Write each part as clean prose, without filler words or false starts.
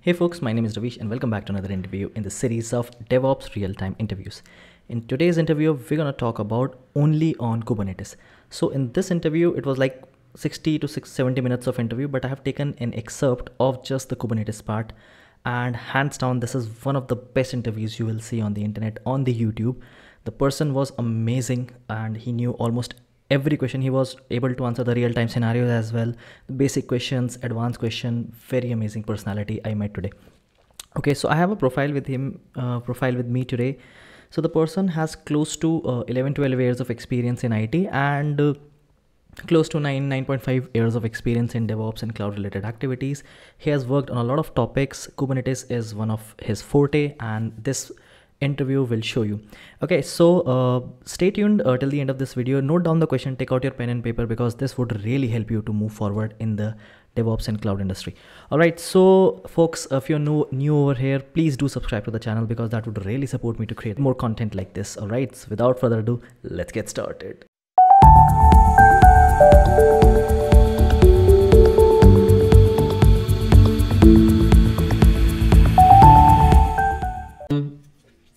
Hey folks, my name is Ravish and welcome back to another interview in the series of DevOps real-time interviews. In today's interview, we're going to talk about only on Kubernetes. So in this interview, it was like 60 to 70 minutes of interview, but I have taken an excerpt of just the Kubernetes part. And hands down, this is one of the best interviews you will see on the internet, on the YouTube. The person was amazing and he knew almost every question. He was able to answer the real-time scenarios as well, the basic questions, advanced question. Very amazing personality I met today. Okay, so I have a profile with me today. So the person has close to 11-12 years of experience in IT and close to 9.5 years of experience in DevOps and cloud related activities. He has worked on a lot of topics. Kubernetes is one of his forte, and this interview will show you. Okay, so stay tuned till the end of this video. Note down the question, take out your pen and paper, because this would really help you to move forward in the DevOps and cloud industry. All right, so folks, if you're new over here, please do subscribe to the channel, because that would really support me to create more content like this. All right, so without further ado, let's get started.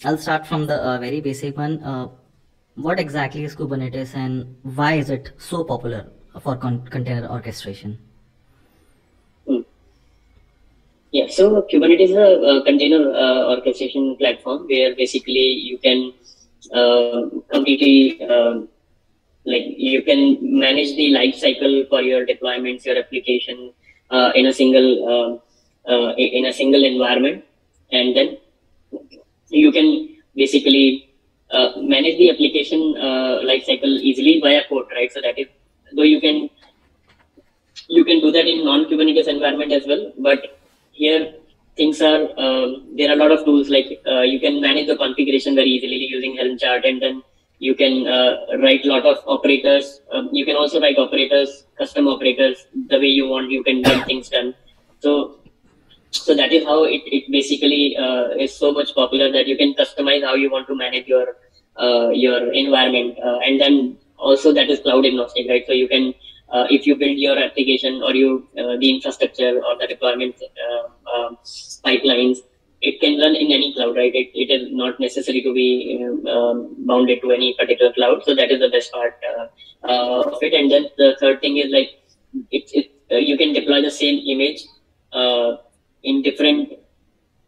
I'll start from the very basic one. What exactly is Kubernetes and why is it so popular for container orchestration? Yeah, so Kubernetes is a container orchestration platform where basically you can completely you can manage the life cycle for your deployments, your application in a single environment, and then you can basically manage the application life cycle easily via code, right? So that is, though you can do that in non-Kubernetes environment as well, but here things are there are a lot of tools, like you can manage the configuration very easily using Helm chart, and then you can write a lot of operators. You can also write operators, custom operators, the way you want. You can get things done. So that is how it basically is so much popular, that you can customize how you want to manage your environment, and then also that is cloud agnostic, right? So you can if you build your application or the infrastructure or the deployment pipelines, it can run in any cloud, right? It is not necessary to be bounded to any particular cloud. So that is the best part of it. And then the third thing is, like, you can deploy the same image in different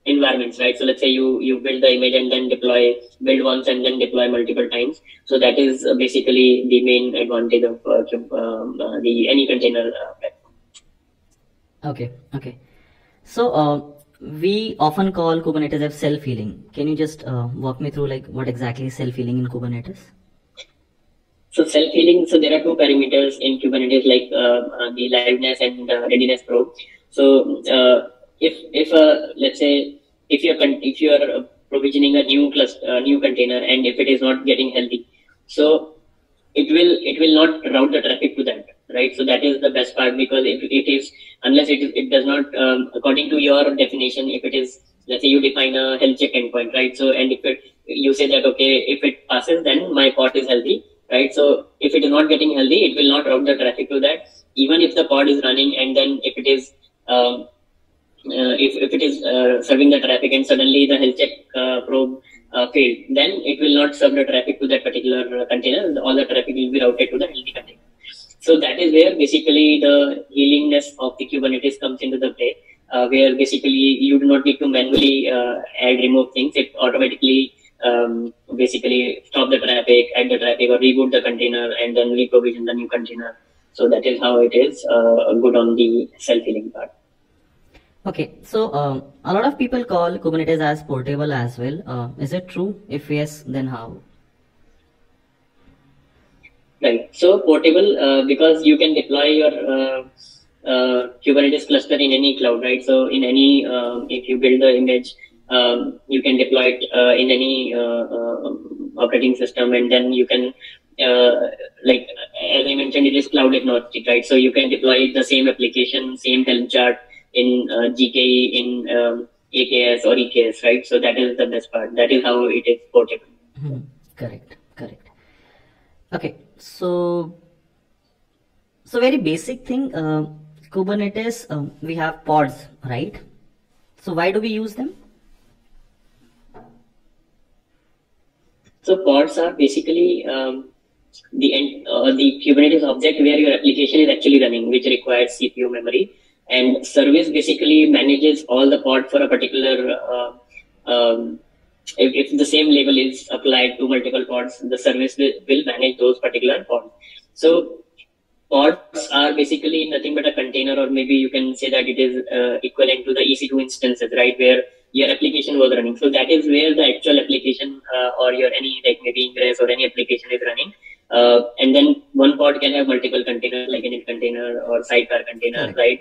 environments, right? So let's say you build the image and then build once and then deploy multiple times. So that is basically the main advantage of any container platform. Okay. So we often call Kubernetes as self-healing. Can you just walk me through, like, what exactly is self-healing in Kubernetes? So self-healing, so there are two parameters in Kubernetes, like the liveness and readiness probe. So if let's say if you're provisioning a new container, and if it is not getting healthy, so it will not route the traffic to that, right? So that is the best part, because if it is, unless it does not, according to your definition, if it is, let's say you define a health check endpoint, right? So, and you say that, okay, if it passes, then my pod is healthy, right? So if it is not getting healthy, it will not route the traffic to that, even if the pod is running. And then if it is if it is serving the traffic and suddenly the health check probe failed, then it will not serve the traffic to that particular container. All the traffic will be routed to the healthy container. So that is where basically the healingness of the Kubernetes comes into the play, where basically you do not need to manually add, remove things. It automatically basically stop the traffic, add the traffic, or reboot the container and then re-provision the new container. So that is how it is good on the self-healing part. Okay, so a lot of people call Kubernetes as portable as well. Is it true? If yes, then how? Right. So portable, because you can deploy your Kubernetes cluster in any cloud, right? So in any, if you build the image, you can deploy it in any operating system, and then you can, like as I mentioned, it is cloud agnostic, right? So you can deploy the same application, same Helm chart in GKE, in AKS or EKS, right? So that is the best part. That is how it is portable. Correct. Okay, so very basic thing, Kubernetes, we have pods, right? So why do we use them? So pods are basically the Kubernetes object where your application is actually running, which requires CPU memory. And service basically manages all the pods for a particular. If the same label is applied to multiple pods, the service will manage those particular pods. So pods are basically nothing but a container, or maybe you can say that it is equivalent to the EC2 instances, right, where your application was running. So that is where the actual application or your any like maybe Ingress or any application is running. And then one pod can have multiple containers like init container or sidecar container, right,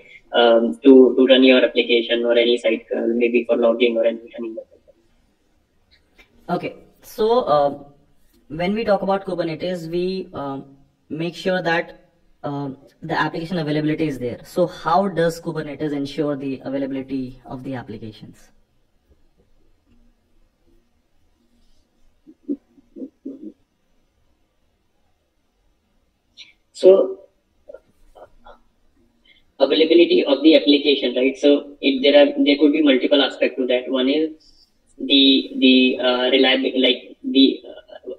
to run your application or any sidecar, maybe for logging or any like that. Okay, so when we talk about Kubernetes, we make sure that the application availability is there. So how does Kubernetes ensure the availability of the applications? So availability of the application, right? So there could be multiple aspects to that. One is the reliability, like the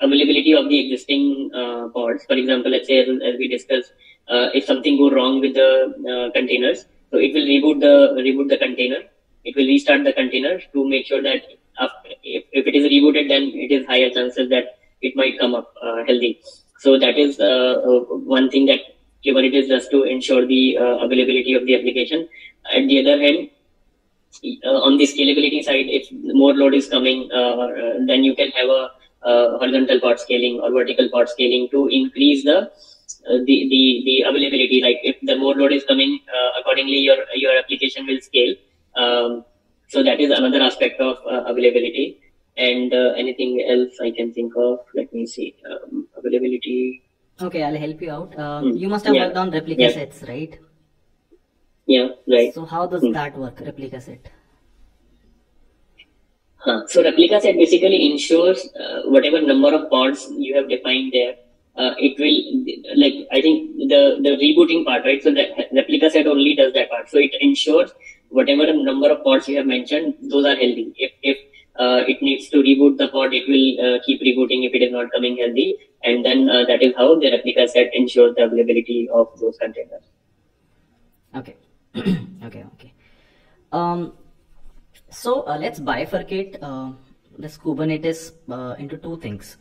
availability of the existing pods. For example, let's say as we discussed, if something goes wrong with the containers, so it will reboot the container. It will restart the container to make sure that if it is rebooted, then it is higher chances that it might come up healthy. So that is one thing that Kubernetes does to ensure the availability of the application. At the other hand, on the scalability side, if more load is coming, then you can have a horizontal pod scaling or vertical pod scaling to increase the availability. Like if the more load is coming, accordingly your application will scale. So that is another aspect of availability. And anything else I can think of? Let me see. Availability. Okay, I'll help you out. You must have worked on replica sets, right? Yeah, right. So how does that work, replica set? So replica set basically ensures whatever number of pods you have defined there, it will, like, I think the rebooting part, right? So the replica set only does that part. So it ensures whatever number of pods you have mentioned, those are healthy. If it needs to reboot the pod, it will keep rebooting if it is not coming healthy. And then that is how the replica set ensures the availability of those containers. Okay. okay. So let's bifurcate this Kubernetes into two things,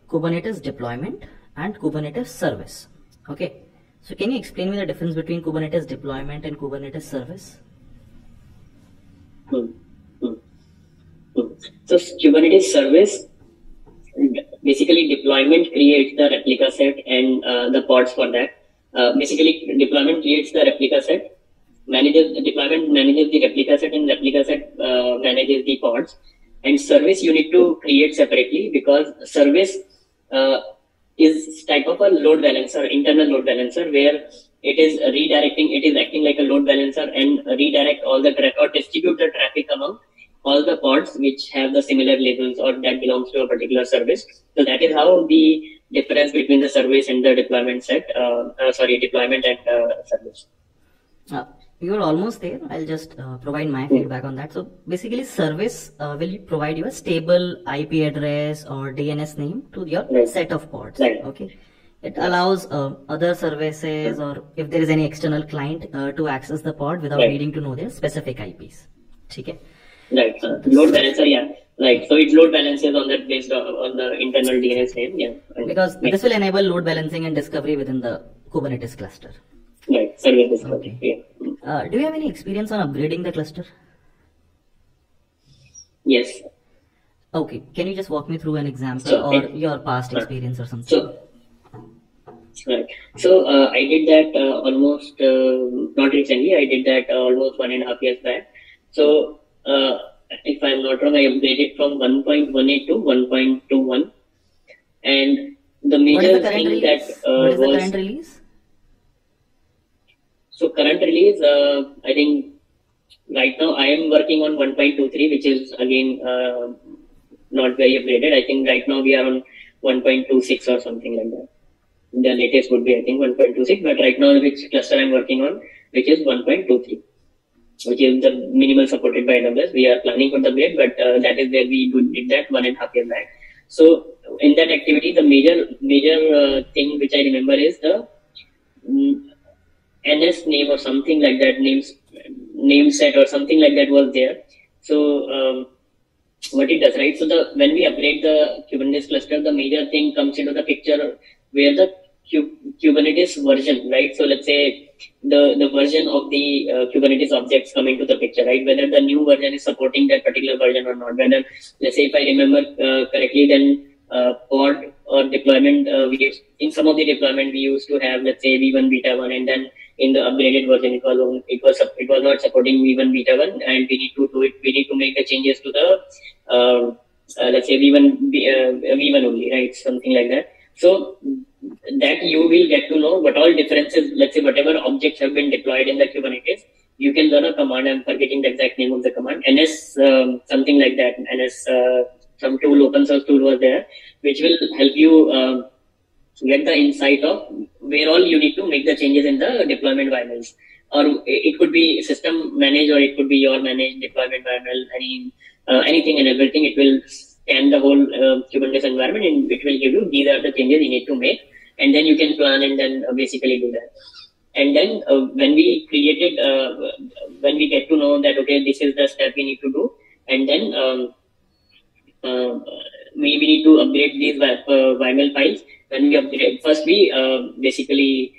Kubernetes deployment and Kubernetes service. Okay, so can you explain me the difference between Kubernetes deployment and Kubernetes service? So Kubernetes service, basically deployment creates the replica set and the pods for that. Basically deployment creates the replica set, deployment manages the replica set, and replica set manages the pods. And service you need to create separately, because service is type of a load balancer, internal load balancer, where it is redirecting, it is acting like a load balancer and redirect all the traffic or distribute the traffic among all the pods which have the similar labels or that belongs to a particular service. So that is how the difference between the service and the deployment set, deployment and service. You're almost there. I'll just provide my feedback on that. So basically service will provide you a stable IP address or DNS name to your set of pods. Okay. It allows other services, or if there is any external client, to access the pod without needing to know their specific IPs. Okay. Right. Load balancer, Right. So it load balances on that based on the internal DNS name. Because this will enable load balancing and discovery within the Kubernetes cluster. Right. Service discovery. Okay. Do you have any experience on upgrading the cluster? Yes. Okay. Can you just walk me through an example or your past experience or something? Right. So I did that almost not recently. I did that almost 1.5 years back. So if I'm not wrong, I upgraded from 1.18 to 1.21, and the major thing that what is the current release? So current release, I think right now I am working on 1.23, which is again not very upgraded. I think right now we are on 1.26 or something like that. The latest would be, I think, 1.26, but right now which cluster I'm working on, which is 1.23. which is the minimal supported by AWS. We are planning for the upgrade, but that is where we did that 1.5 years back. So in that activity, the major thing which I remember is the NS name or something like that, name set or something like that was there. So what it does, right? So when we upgrade the Kubernetes cluster, the major thing comes into the picture where the Kubernetes version, right? So let's say the version of the Kubernetes objects come into the picture, right? Whether the new version is supporting that particular version or not. Whether, let's say, if I remember correctly, then pod or deployment, in some of the deployment we used to have, let's say, V1 beta 1, and then in the upgraded version it was not supporting V1 beta 1, and we need to do it. We need to make the changes to the let's say V1 only, right? Something like that. So that you will get to know what all differences, let's say whatever objects have been deployed in the Kubernetes, you can run a command. I'm forgetting the exact name of the command. NS something like that. NS some tool, open source tool was there, which will help you get the insight of where all you need to make the changes in the deployment YAMLs. Or it could be system managed, or it could be your managed deployment YAML. Anything and everything. It will scan the whole Kubernetes environment, and it will give you these are the changes you need to make, and then you can plan and then basically do that. And then when we get to know that, okay, this is the step we need to do, and then we need to upgrade these YAML files. When we upgrade, first we basically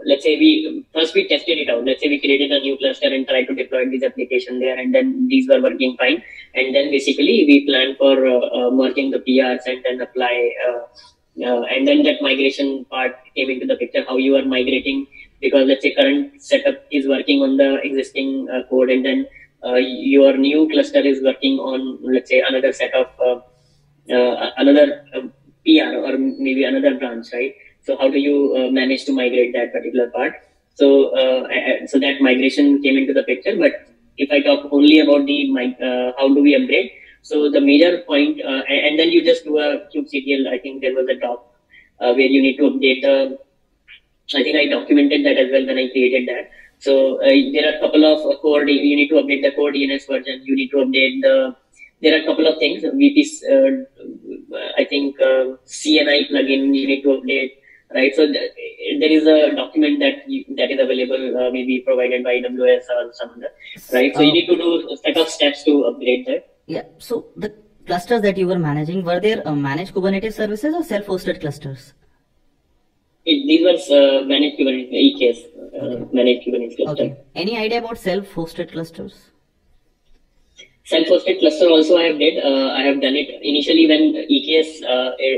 let's say we tested it out. Let's say we created a new cluster and tried to deploy this application there, and then these were working fine. And then basically we planned for merging the PRs and then apply. And then that migration part came into the picture, how you are migrating, because let's say current setup is working on the existing code, and then your new cluster is working on, let's say, another set of another PR or maybe another branch, right? So how do you manage to migrate that particular part? So so that migration came into the picture. But if I talk only about the how do we upgrade? So the major point, and then you just do a kubectl. I think there was a doc where you need to update the. I think I documented that as well when I created that. So there are a couple of core. You need to update the core DNS version. You need to update the. There are a couple of things. I think CNI plugin you need to update. Right, so there is a document that is available, maybe provided by AWS or some other. Right, so you need to do a set of steps to upgrade that. Yeah. So the clusters that you were managing, were there managed Kubernetes services or self-hosted clusters? These were managed Kubernetes, EKS, managed Kubernetes cluster. Okay. Any idea about self-hosted clusters? Self-hosted cluster also I have done it initially when EKS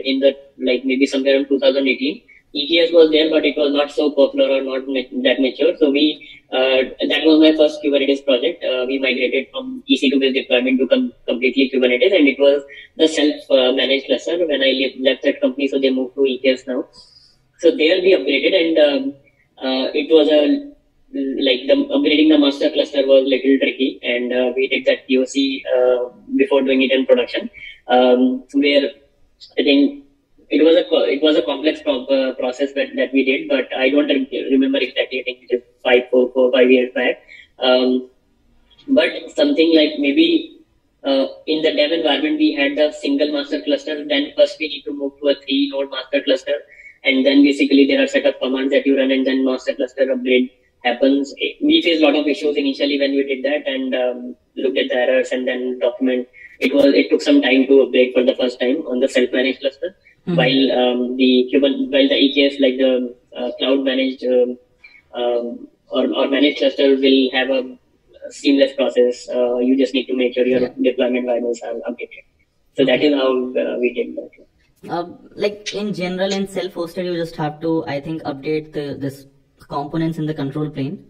in the maybe somewhere in 2018. EKS was there, but it was not so popular or not that mature. So that was my first Kubernetes project. We migrated from EC2-based deployment to completely Kubernetes, and it was the self-managed cluster when I left that company. So they moved to EKS now. So there we upgraded, and it was upgrading the master cluster was a little tricky, and we did that POC before doing it in production, where I think it was a complex process that we did, but I don't remember exactly. I think it is 5 years back. But something like maybe in the dev environment we had the single master cluster. Then first we need to move to a 3-node master cluster, and then basically there are set of commands that you run, and then master cluster upgrade happens. We faced a lot of issues initially when we did that, and looked at the errors and then document. It took some time to upgrade for the first time on the self-managed cluster. Mm-hmm. While the EKS, like the cloud managed or managed cluster, will have a seamless process. You just need to make sure your deployment variables are updated. So that is how we did that. Like in general, in self-hosted, you just have to, I think, update this components in the control plane,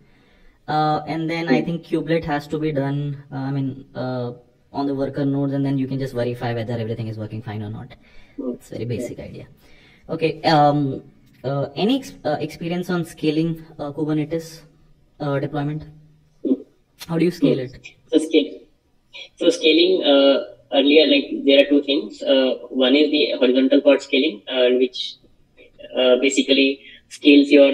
and then I think kubelet has to be done. On the worker nodes, and then you can just verify whether everything is working fine or not. It's a very basic idea. Okay. Any experience on scaling Kubernetes deployment? How do you scale it? So scaling earlier, there are two things. One is the horizontal pod scaling, which basically scales your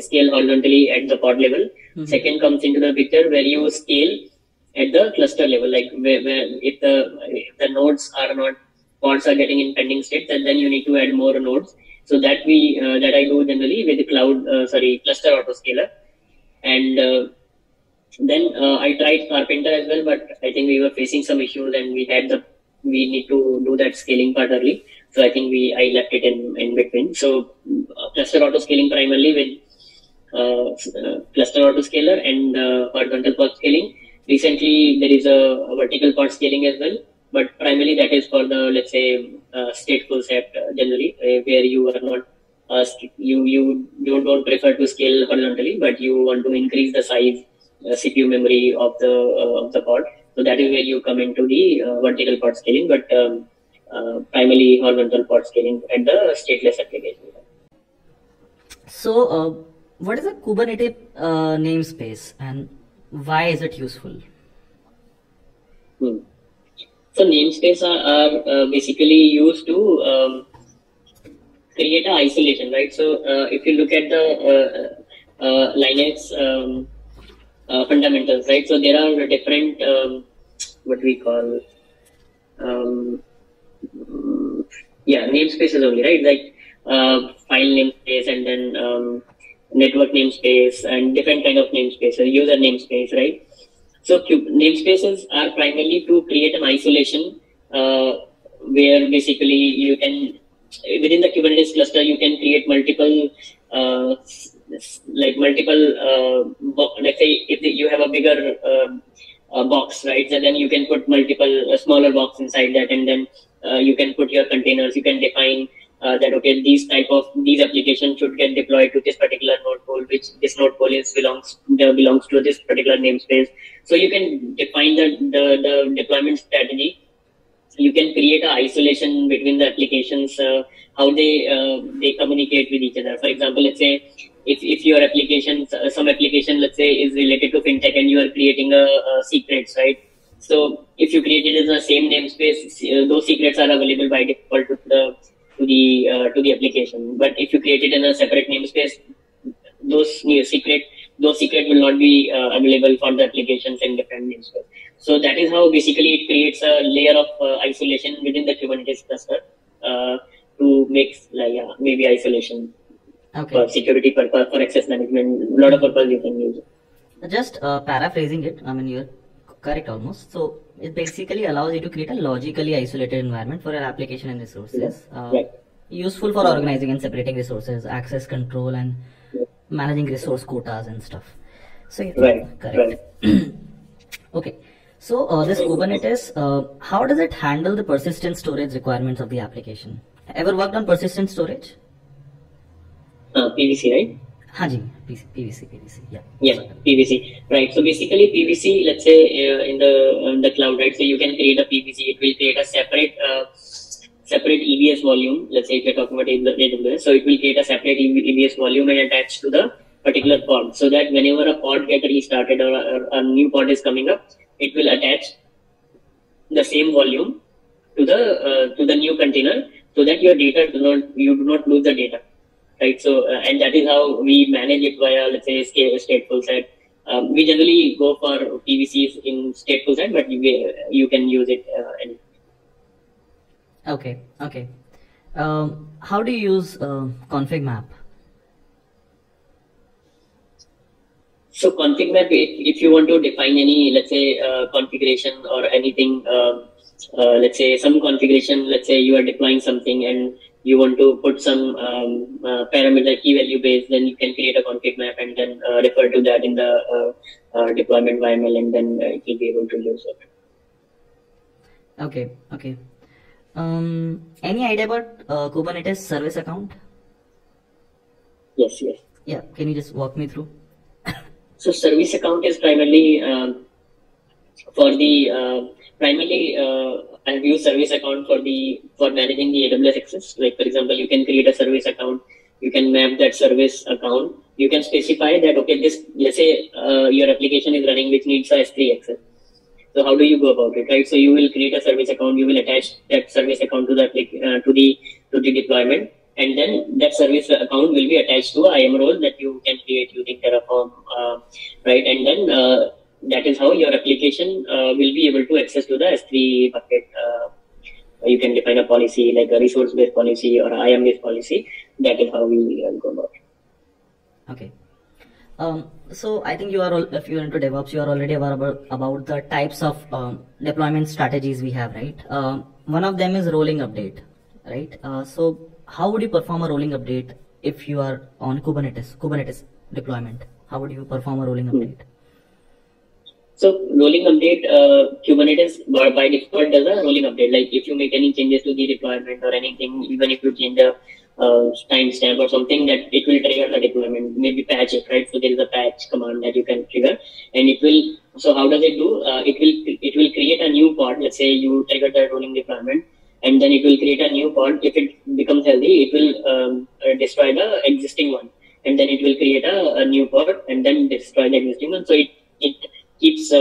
scale horizontally at the pod level. Second comes into the picture where you scale at the cluster level, like where if the nodes are not, pods are getting in pending states, and then you need to add more nodes. So that that I do generally with the cluster autoscaler. And then I tried Carpenter as well, but I think we were facing some issues and we need to do that scaling part early. So I think I left it in between. So cluster autoscaling primarily with cluster autoscaler and horizontal pod scaling. Recently, there is a vertical pod scaling as well, but primarily that is for the, let's say, stateful set generally, where you are not, you don't prefer to scale horizontally, but you want to increase the size, CPU memory of the pod. So that is where you come into the vertical pod scaling, but primarily horizontal pod scaling at the stateless application. So, what is a Kubernetes namespace and why is it useful? So namespace are basically used to create an isolation, right? So if you look at the Linux fundamentals, right? So there are different what we call namespaces only, right? Like file namespace and then network namespace and different kind of namespaces, user namespace, right? So namespaces are primarily to create an isolation where basically you can, within the Kubernetes cluster, you can create multiple, let's say if you have a bigger box, right? So then you can put multiple smaller box inside that, and then you can put your containers. You can define that, okay, these applications should get deployed to this particular node pool, which this node pool belongs to this particular namespace. So you can define the deployment strategy. You can create an isolation between the applications, how they communicate with each other. For example, let's say if your application, some application, let's say, is related to fintech, and you are creating a secrets, right? So if you create it in the same namespace, those secrets are available by default to the application. But if you create it in a separate namespace, those secret will not be available for the applications in different namespace. So that is how basically it creates a layer of isolation within the Kubernetes cluster to make maybe isolation for security purpose, for access management, a lot of purpose you can use it. Just paraphrasing it, I mean, you're correct almost. So it basically allows you to create a logically isolated environment for your application and resources. Right. Useful for organizing and separating resources, access control, and managing resource quotas and stuff. So correct. Right. Okay. So this Kubernetes, how does it handle the persistent storage requirements of the application? Ever worked on persistent storage? PVC, right? Haji, PVC, yeah. Yeah, PVC, right. So basically PVC, let's say in the cloud, right? So you can create a PVC. It will create a separate EBS volume. Let's say if you're talking about AWS, so it will create a separate EBS volume and attach to the particular pod, so that whenever a pod gets restarted or a new pod is coming up, it will attach the same volume to the new container, so that your data you do not lose the data. Right, so and that is how we manage it via, let's say, stateful set. We generally go for PVCs in stateful set, but you can use it anywhere. Okay. How do you use config map? So config map, if you want to define any, let's say, configuration or anything, let's say some configuration, let's say you are deploying something and you want to put some parameter key value base, then you can create a config map and then refer to that in the deployment YML, and then it will be able to use it. Okay. Any idea about Kubernetes service account? Yes. Yeah, can you just walk me through? So service account is primarily for the I have used service account for managing the AWS access. Like, for example, you can create a service account. You can map that service account. You can specify that, okay, let's say your application is running which needs a S3 access. So how do you go about it, right? So you will create a service account. You will attach that service account to the deployment, and then that service account will be attached to a IAM role that you can create using Terraform, right? And then that is how your application will be able to access to the S3 bucket. You can define a policy like a resource-based policy or IAM-based policy. That is how we go about it. Okay. So I think you are, if you are into DevOps, you are already aware about the types of deployment strategies we have, right? One of them is rolling update, right? So how would you perform a rolling update if you are on Kubernetes deployment? How would you perform a rolling update? So rolling update, Kubernetes by default does a rolling update. Like if you make any changes to the deployment or anything, even if you change the timestamp or something, that it will trigger the deployment, maybe patch it, right? So there is a patch command that you can trigger, and it will. So how does it do? It will create a new pod. Let's say you trigger the rolling deployment, and then it will create a new pod. If it becomes healthy, it will destroy the existing one, and then it will create a new pod and then destroy the existing one. So it keeps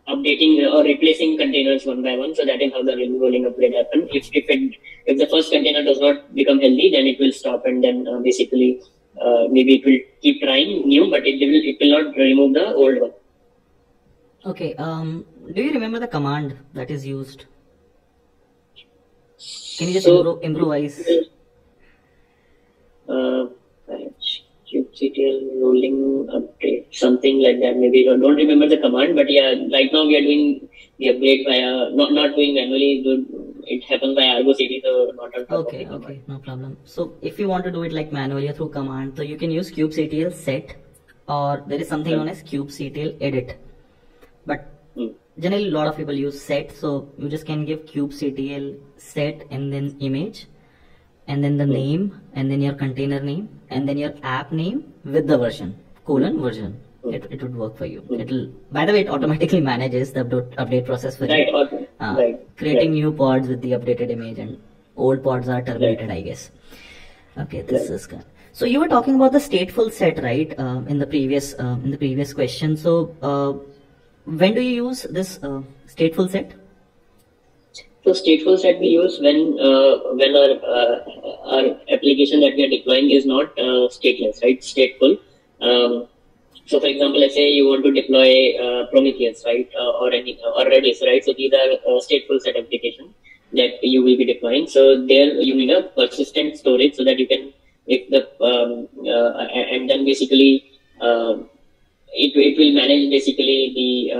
updating or replacing containers one by one. So that is how the rolling upgrade happens. If the first container does not become healthy, then it will stop, and then basically maybe it will keep trying new, but it will not remove the old one. Okay. Do you remember the command that is used? Can you just improvise? kubectl rolling update, something like that. Maybe I don't remember the command, but yeah, right now we are doing the upgrade via not doing manually. It happens by Argo CD, so not on top. Okay, no problem. So if you want to do it like manually or through command, so you can use kubectl set, or there is something known as kubectl edit. But generally, a lot of people use set, so you just can give kubectl set and then image, and then the name, and then your container name, and then your app name with the version, version. It would work for you. It'll, by the way, it automatically manages the update process for you. Creating new pods with the updated image, and old pods are terminated, I guess. Okay, this is good. So you were talking about the stateful set, right? In the previous question. So when do you use this stateful set? So stateful set we use when our application that we are deploying is not stateless, right? Stateful. So for example, let's say you want to deploy Prometheus, right, or Redis, right? So these are stateful set applications that you will be deploying. So there you need a persistent storage so that you can, and then basically it will manage basically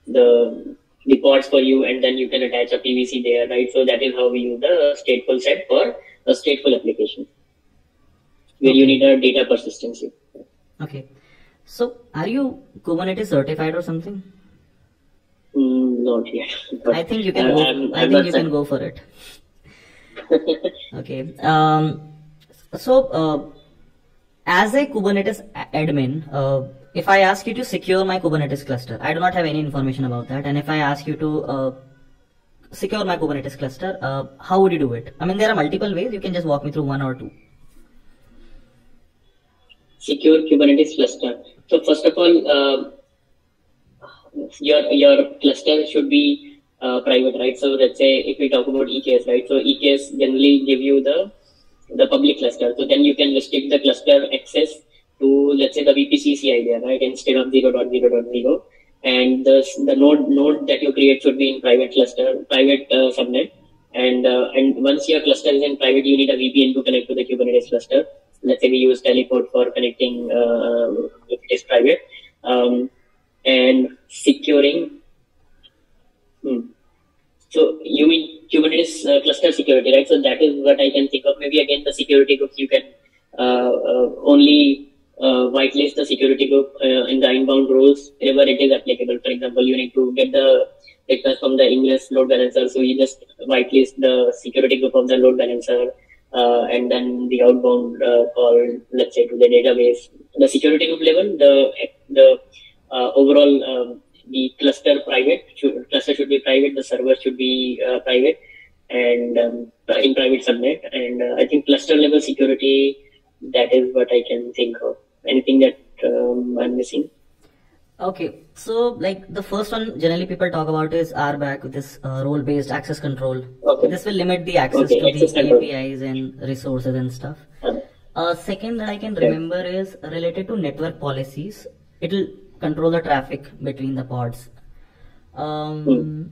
the pods for you, and then you can attach a PVC there, right? So that is how we use the stateful set for a stateful application where you need a data persistency. Okay. So are you Kubernetes certified or something? Not yet. I think you can go. I think you can go for it. Okay. So as a Kubernetes admin, if I ask you to secure my Kubernetes cluster, I do not have any information about that. And if I ask you to secure my Kubernetes cluster, how would you do it? I mean, there are multiple ways. You can just walk me through one or two. Secure Kubernetes cluster. So first of all, your cluster should be private, right? So let's say if we talk about EKS, right? So EKS generally give you the public cluster. So then you can restrict the cluster access to, let's say, the VPC idea, right? Instead of 0.0.0, and the node that you create should be in private cluster, private subnet. And once your cluster is in private, you need a VPN to connect to the Kubernetes cluster. Let's say we use Teleport for connecting if it is private, and securing. So you mean Kubernetes cluster security, right? So that is what I can think of. Maybe again the security groups, you can only whitelist the security group in the inbound rules wherever it is applicable. For example, you need to get the request from the Ingress load balancer, so you just whitelist the security group of the load balancer. And then the outbound call, let's say, to the database. The security group level, the overall the cluster should be private. The server should be private and in private subnet. And I think cluster level security, that is what I can think of. Anything that I'm missing? Okay, so like the first one generally people talk about is RBAC, this role-based access control. Okay. Okay. This will limit the access Okay, to access the control. APIs and resources and stuff. Second that I can Right. remember is related to network policies. It will control the traffic between the pods. And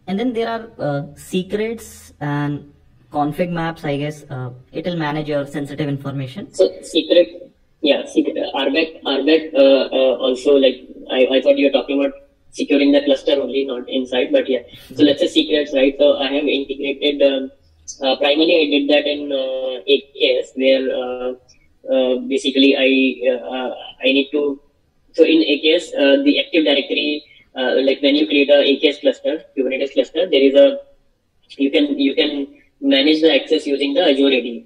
then there are secrets and config maps, I guess. It will manage your sensitive information. So secret, yeah, secret, RBAC also, like, I thought you were talking about securing the cluster only, not inside, but yeah. So let's say secrets, right? So I have integrated, primarily I did that in AKS, where basically I need to, so in AKS, the Active Directory, like when you create a AKS cluster, Kubernetes cluster, there is a, you can manage the access using the Azure AD.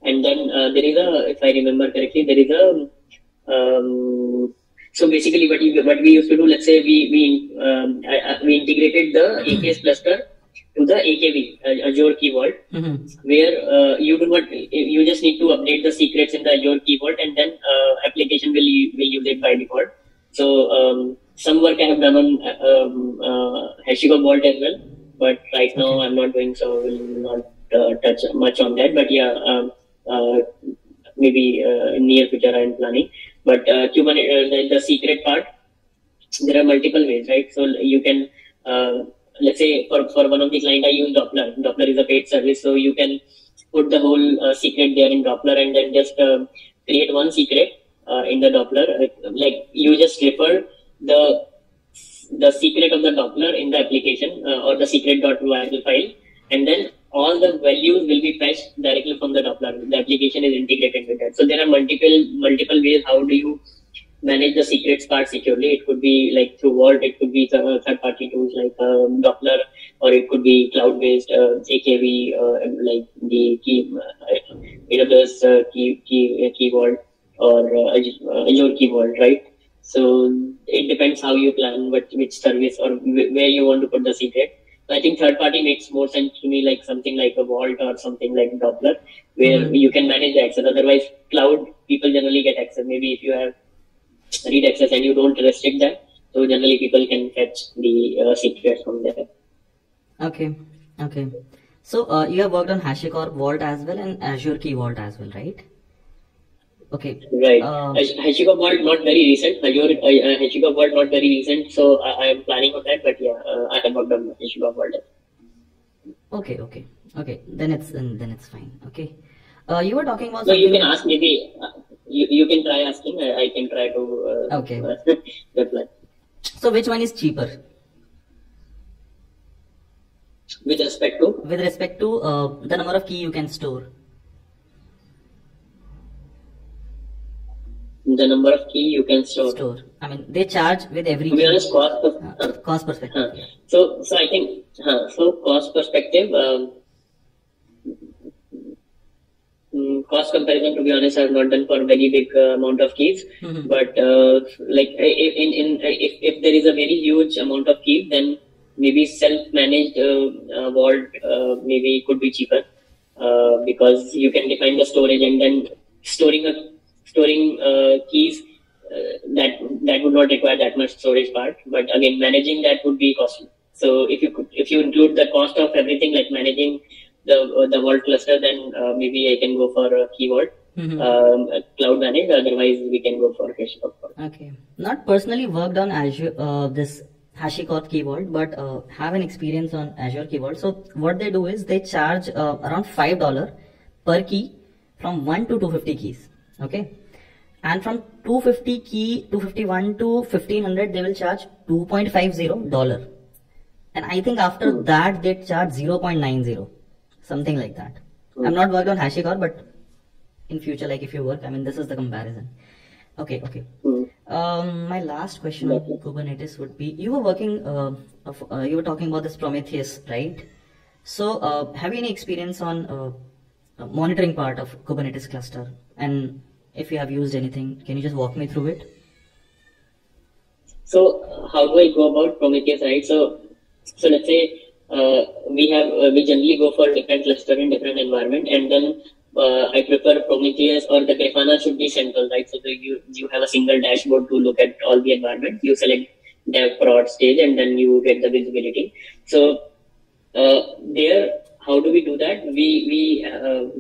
And then there is a, if I remember correctly, there is a, so basically what we used to do, let's say we integrated the AKS cluster to the AKV, Azure Key Vault, where you just need to update the secrets in the Azure Key Vault, and then application will use it by default. So some work I have done on HashiCorp Vault as well, but right now I'm not doing so. Will not touch much on that. But yeah, maybe in near future I'm planning. But Kubernetes, the secret part, there are multiple ways, right? So you can, let's say for one of the client I use Doppler. Doppler is a paid service, so you can put the whole secret there in Doppler, and then just create one secret in the Doppler. Like you just refer the secret of the Doppler in the application or the secret.yaml file, and then all the values will be fetched directly from the Doppler. The application is integrated with that. So there are multiple ways how do you manage the secrets part securely. It could be like through Vault, it could be third-party tools like Doppler, or it could be cloud-based AKV, like the AWS Key Vault, or Azure Key Vault, right? So it depends how you plan which service or where you want to put the secret. So I think third party makes more sense to me, like something like a Vault or something like Doppler, where you can manage the access. Otherwise, cloud people generally get access. Maybe if you have read access and you don't restrict that, so generally people can fetch the secrets from there. Okay. So you have worked on HashiCorp Vault as well and Azure Key Vault as well, right? Okay. Right. HashiCorp Vault not very recent. Azure HashiCorp Vault not very recent. So I am planning on that. But yeah, I have worked on HashiCorp Vault. Okay. Then it's fine. Okay. You were talking about. So you can ask maybe. You can try asking. I can try to. Okay. Reply. So which one is cheaper? With respect to? With respect to the number of key you can store. The number of key you can store. I mean, they charge with every. To be honest, cost perspective. So I think cost perspective. Cost comparison, to be honest, I have not done for a very big amount of keys. But like if there is a very huge amount of keys, then maybe self-managed vault maybe could be cheaper because you can define the storage, and then storing keys that would not require that much storage part. But again, managing that would be costly. So if you include the cost of everything, like managing the vault cluster, then maybe I can go for a key vault, cloud managed. Otherwise, we can go for HashiCorp. Okay. Not personally worked on Azure, this HashiCorp Key Vault, but have an experience on Azure Key Vault. So what they do is they charge around $5 per key from 1 to 250 keys. Okay. And from 251 to 1500, they will charge $2.50. And I think after that, they charge 0.90. Something like that. I'm not worked on HashiCorp, but in future, like if you work, I mean, this is the comparison. Okay. My last question on Kubernetes would be, you were working, you were talking about this Prometheus, right? So have you any experience on monitoring part of Kubernetes cluster? And if you have used anything, can you just walk me through it? So how do I go about Prometheus, right? So let's say we generally go for different cluster in different environment, and then I prefer Prometheus, or the Grafana should be central, right? So you have a single dashboard to look at all the environment. You select dev prod stage, and then you get the visibility. So there how do we do that?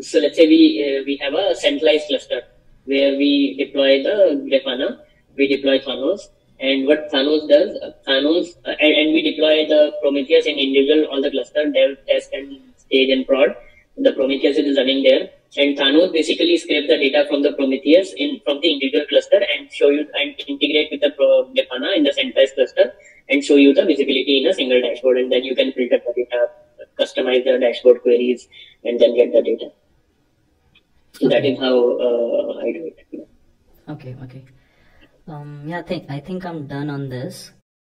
So let's say we have a centralized cluster where we deploy the Grafana, we deploy Thanos, and what Thanos does, and we deploy the Prometheus in individual all the cluster, dev, test, and stage and prod. The Prometheus is running there, and Thanos basically scrape the data from the Prometheus from the individual cluster and show you and integrate with the Grafana in the centralized cluster and show you the visibility in a single dashboard, and then you can filter the data, customize the dashboard queries, and then get the data. So that is how I do it. Okay. Yeah, I think I'm done on this.